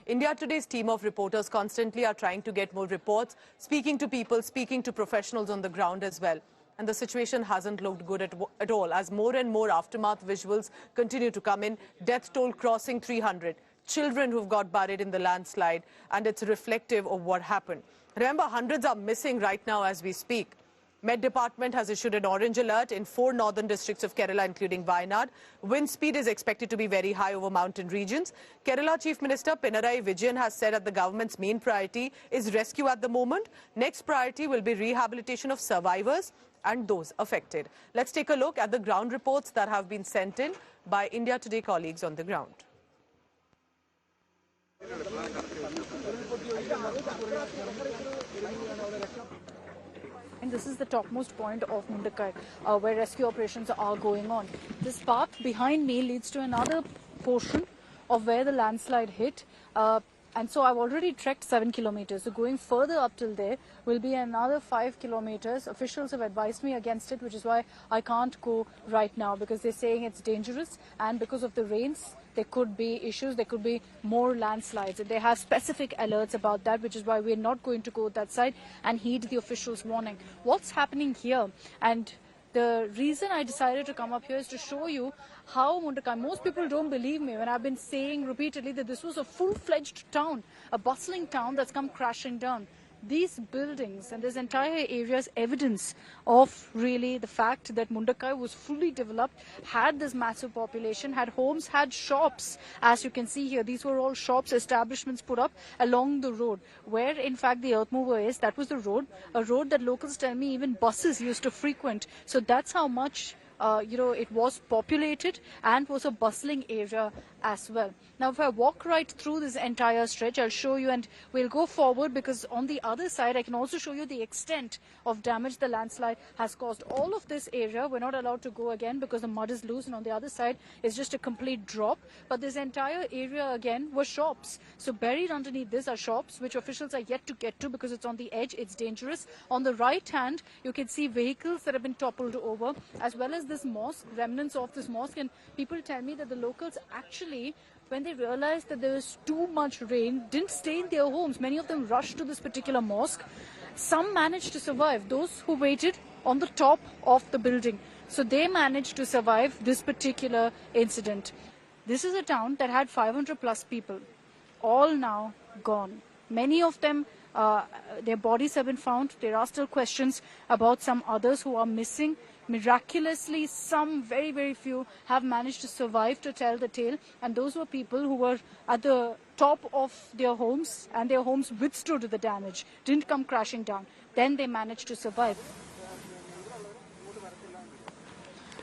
India Today's team of reporters constantly are trying to get more reports, speaking to people, speaking to professionals on the ground as well. And the situation hasn't looked good at all, as more and more aftermath visuals continue to come in. Death toll crossing 300. Children who've got buried in the landslide, and it's reflective of what happened. Remember, hundreds are missing right now as we speak. Met Department has issued an orange alert in 4 northern districts of Kerala, including Wayanad. Wind speed is expected to be very high over mountain regions. Kerala Chief Minister Pinarayi Vijayan has said that the government's main priority is rescue at the moment. Next priority will be rehabilitation of survivors and those affected. Let's take a look at the ground reports that have been sent in by India Today colleagues on the ground. And this is the topmost point of Mundakai, where rescue operations are going on. This path behind me leads to another portion of where the landslide hit. And so I've already trekked 7 kilometers. So going further up till there will be another 5 kilometers. Officials have advised me against it, which is why I can't go right now, because they're saying it's dangerous. And because of the rains, there could be issues. There could be more landslides. And they have specific alerts about that, which is why we're not going to go that side and heed the officials' warning. What's happening here? And the reason I decided to come up here is to show you how Mundakai, most people don't believe me when I've been saying repeatedly that this was a full-fledged town, a bustling town that's come crashing down. These buildings and this entire area is evidence of really the fact that Mundakai was fully developed, had this massive population, had homes, had shops. As you can see here, these were all shops, establishments put up along the road. Where in fact the earth mover is, that was the road, a road that locals tell me even buses used to frequent. So that's how much it was populated and was a bustling area as well. Now, if I walk right through this entire stretch, I'll show you, and we'll go forward because on the other side, I can also show you the extent of damage the landslide has caused. All of this area, we're not allowed to go again because the mud is loose, and on the other side is just a complete drop. But this entire area again were shops. So buried underneath this are shops, which officials are yet to get to because it's on the edge, it's dangerous. On the right hand, you can see vehicles that have been toppled over, as well as this mosque, remnants of this mosque. And people tell me that the locals actually, when they realized that there was too much rain, didn't stay in their homes. Many of them rushed to this particular mosque. Some managed to survive, those who waited on the top of the building. So they managed to survive this particular incident. This is a town that had 500 plus people, all now gone. Many of them, their bodies have been found. There are still questions about some others who are missing. Miraculously, some very, very few have managed to survive to tell the tale. And those were people who were at the top of their homes, and their homes withstood the damage, didn't come crashing down. Then they managed to survive.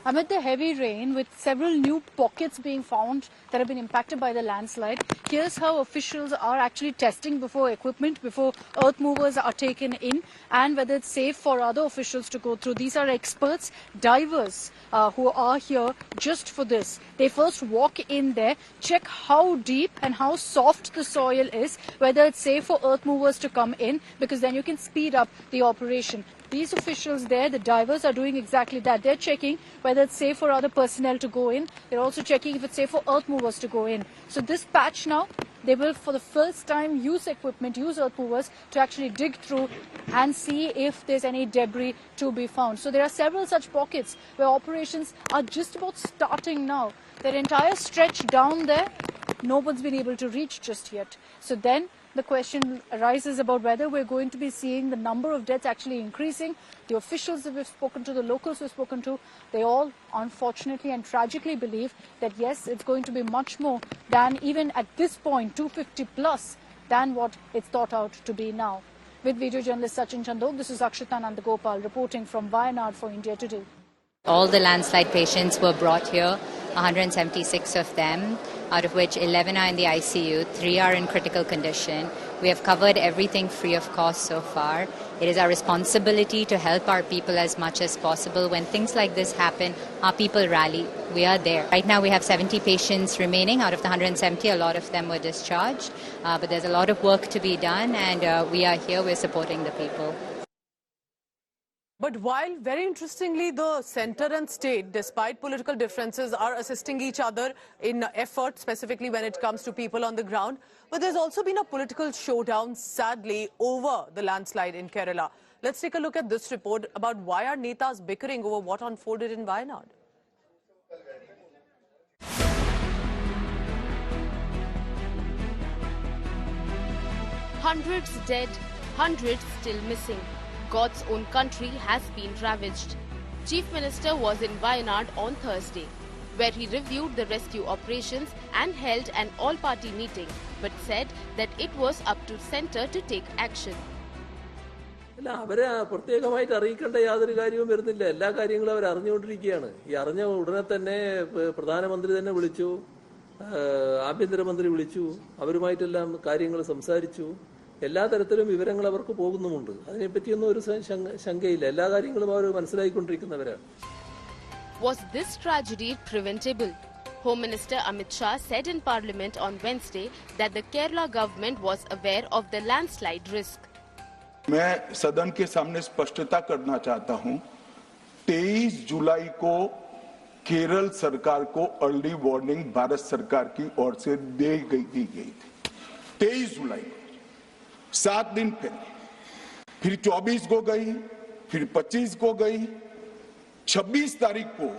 Amid the heavy rain, with several new pockets being found that have been impacted by the landslide, here's how officials are actually testing before earth movers are taken in, and whether it's safe for other officials to go through. These are experts, divers, who are here just for this. They first walk in there, check how deep and how soft the soil is, whether it's safe for earth movers to come in, because then you can speed up the operation. These officials there, the divers, are doing exactly that. They're checking whether it's safe for other personnel to go in. They're also checking if it's safe for earth movers to go in. So this patch now, they will for the first time use equipment, use earth movers to actually dig through and see if there's any debris to be found. So there are several such pockets where operations are just about starting now. Their entire stretch down there, no one's been able to reach just yet. So then the question arises about whether we're going to be seeing the number of deaths actually increasing. The officials that we've spoken to, the locals we've spoken to, they all unfortunately and tragically believe that yes, it's going to be much more than even at this point, 250 plus, than what it's thought out to be now. With video journalist Sachin Chandok, this is Akshita Nandagopal reporting from Wayanad for India Today. All the landslide patients were brought here, 176 of them, out of which 11 are in the ICU, 3 are in critical condition. We have covered everything free of cost so far. It is our responsibility to help our people as much as possible. When things like this happen, our people rally. We are there. Right now we have 70 patients remaining. Out of the 170, a lot of them were discharged. But there's a lot of work to be done, and we are here, we're supporting the people. But while, very interestingly, the centre and state, despite political differences, are assisting each other in effort, specifically when it comes to people on the ground, but there's also been a political showdown, sadly, over the landslide in Kerala. Let's take a look at this report about why are Netas bickering over what unfolded in Wayanad. Hundreds dead, hundreds still missing. God's own country has been ravaged. Chief Minister was in Wayanad on Thursday, where he reviewed the rescue operations and held an all-party meeting, but said that it was up to centre to take action. അവരെ പ്രത്യേകമായിട്ട് അറിയിക്കേണ്ട യാതൊരു കാര്യവും വരുന്നില്ല. എല്ലാ കാര്യങ്ങളും അവർ അറിഞ്ഞുകൊണ്ടിരിക്കുകയാണ്. ഈ അറിഞ്ഞ ഉടനെ തന്നെ പ്രധാനമന്ത്രി തന്നെ വിളിച്ചു, ആഭ്യന്തരമന്ത്രി വിളിച്ചു, അവരുമായിട്ടെല്ലാം കാര്യങ്ങൾ സംസാരിച്ചു. എല്ലാ തരത്തിലും വിവരങ്ങൾ അവർക്ക് പോകുന്നുമുണ്ട്. അതിനെപ്പറ്റിയൊന്നും ഒരു ശങ്കയില്ല. എല്ലാ കാര്യങ്ങളും അവർ മനസ്സിലാക്കിക്കൊണ്ടിരിക്കുന്നവരാണ്. Was this tragedy preventable? Home Minister Amit Shah said in Parliament on Wednesday that the Kerala government was aware of the landslide risk. मैं सदन के सामने स्पष्टता करना चाहता हूं, 23 जुलाई को केरल सरकार को अर्ली वार्निंग भारत सरकार की ओर से दी गई थी. 23 जुलाई, 7 दिन पहले, फिर 24 को गई, फिर 25 को गई, 26 तारीख को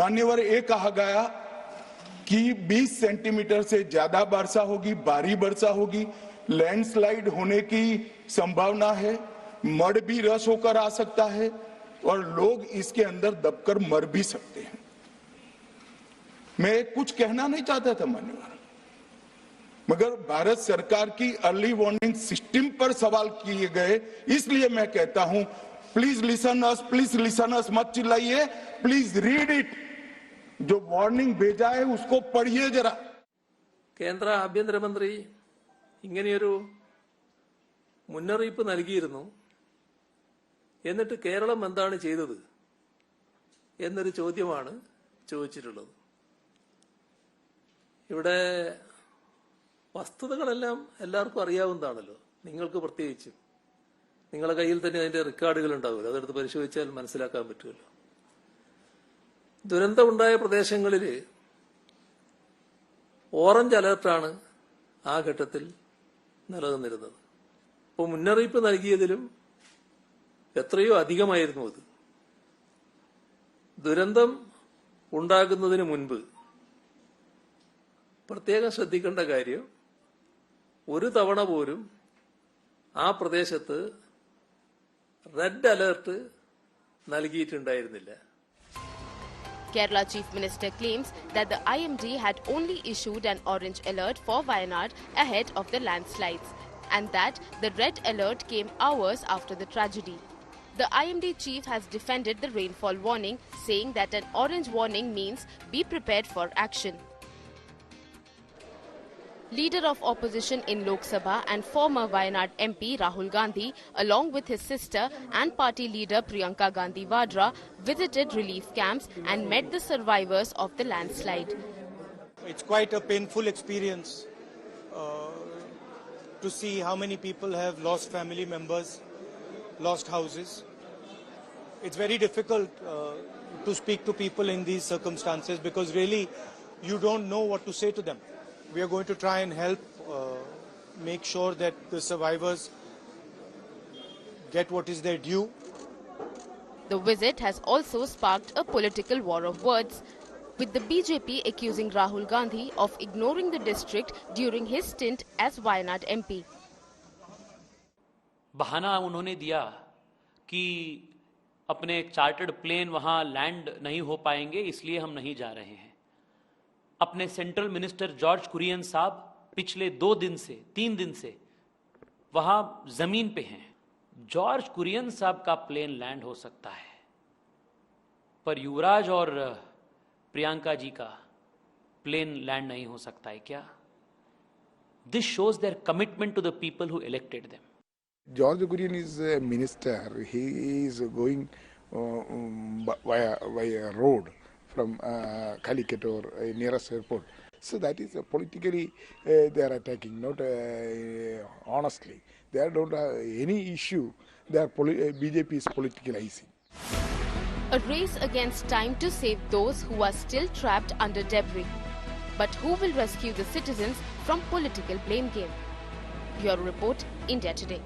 मान्यवर ये कहा गया कि 20 सेंटीमीटर से ज्यादा वर्षा होगी, भारी वर्षा होगी, लैंडस्लाइड होने की संभावना है, मड भी रस होकर आ सकता है और लोग इसके अंदर दबकर मर भी सकते हैं. मैं कुछ कहना नहीं चाहता था मान्यवर, मगर भारत सरकार की अर्ली वार्निंग सिस्टम पर सवाल किए गए, इसलिए मैं कहता हूं प्लीज लिसन अस, मत चिल्लाइए, प्लीज रीड इट. जो वार्निंग भेजा है उसको पढ़िए जरा. കേന്ദ്ര ആഭ്യന്തരമന്ത്രി ഇങ്ങനെയൊരു മുന്നറിയിപ്പ് നൽകിയിരുന്നു. എന്നിട്ട് കേരളം എന്താണ് ചെയ്തത് എന്നൊരു ചോദ്യമാണ് ചോദിച്ചിട്ടുള്ളത്. ഇവിടെ വസ്തുതകളെല്ലാം എല്ലാവർക്കും അറിയാവുന്നതാണല്ലോ, നിങ്ങൾക്ക് പ്രത്യേകിച്ചും. നിങ്ങളുടെ കയ്യിൽ തന്നെ അതിന്റെ റെക്കോർഡുകൾ ഉണ്ടാവുമല്ലോ, അതെടുത്ത് പരിശോധിച്ചാൽ മനസ്സിലാക്കാൻ പറ്റുമല്ലോ. ദുരന്തമുണ്ടായ പ്രദേശങ്ങളിൽ ഓറഞ്ച് അലർട്ടാണ് ആ ഘട്ടത്തിൽ നിലനിന്നിരുന്നത്. അപ്പോൾ മുന്നറിയിപ്പ് നൽകിയതിലും എത്രയോ അധികമായിരുന്നു അത്. ദുരന്തം ഉണ്ടാകുന്നതിന് മുൻപ് പ്രത്യേകം ശ്രദ്ധിക്കേണ്ട കാര്യം, ഒരു തവണ പോലും ആ പ്രദേശത്ത് റെഡ് അലർട്ട് നൽകിയിട്ടുണ്ടായിരുന്നില്ല. Kerala Chief Minister claims that the IMD had only issued an orange alert for Wayanad ahead of the landslides, and that the red alert came hours after the tragedy. The IMD chief has defended the rainfall warning, saying that an orange warning means be prepared for action. Leader of opposition in Lok Sabha and former Wayanad MP Rahul Gandhi, along with his sister and party leader Priyanka Gandhi Vadra, visited relief camps and met the survivors of the landslide. It's quite a painful experience to see how many people have lost family members, lost houses. It's very difficult to speak to people in these circumstances because really you don't know what to say to them. We are going to try and help make sure that the survivors get what is their due. The visit has also sparked a political war of words, with the BJP accusing Rahul Gandhi of ignoring the district during his stint as Wayanad MP. बहाना उन्होंने दिया कि अपने chartered plane वहां land नहीं हो पाएंगे, इसलिए हम नहीं जा रहे हैं. अपने सेंट्रल मिनिस्टर जॉर्ज कुरियन साहब पिछले 3 दिन से वहां जमीन पे हैं. जॉर्ज कुरियन साहब का प्लेन लैंड हो सकता है, पर युवराज और प्रियंका जी का प्लेन लैंड नहीं हो सकता है क्या? This shows their commitment to the people who elected them. George Kurian is a minister. He is going via road from Calicut or nearest airport. So that is politically they are attacking, not honestly. They don't have any issue. BJP is politicalizing. A race against time to save those who are still trapped under debris. But who will rescue the citizens from political blame game? Bureau Report, India Today.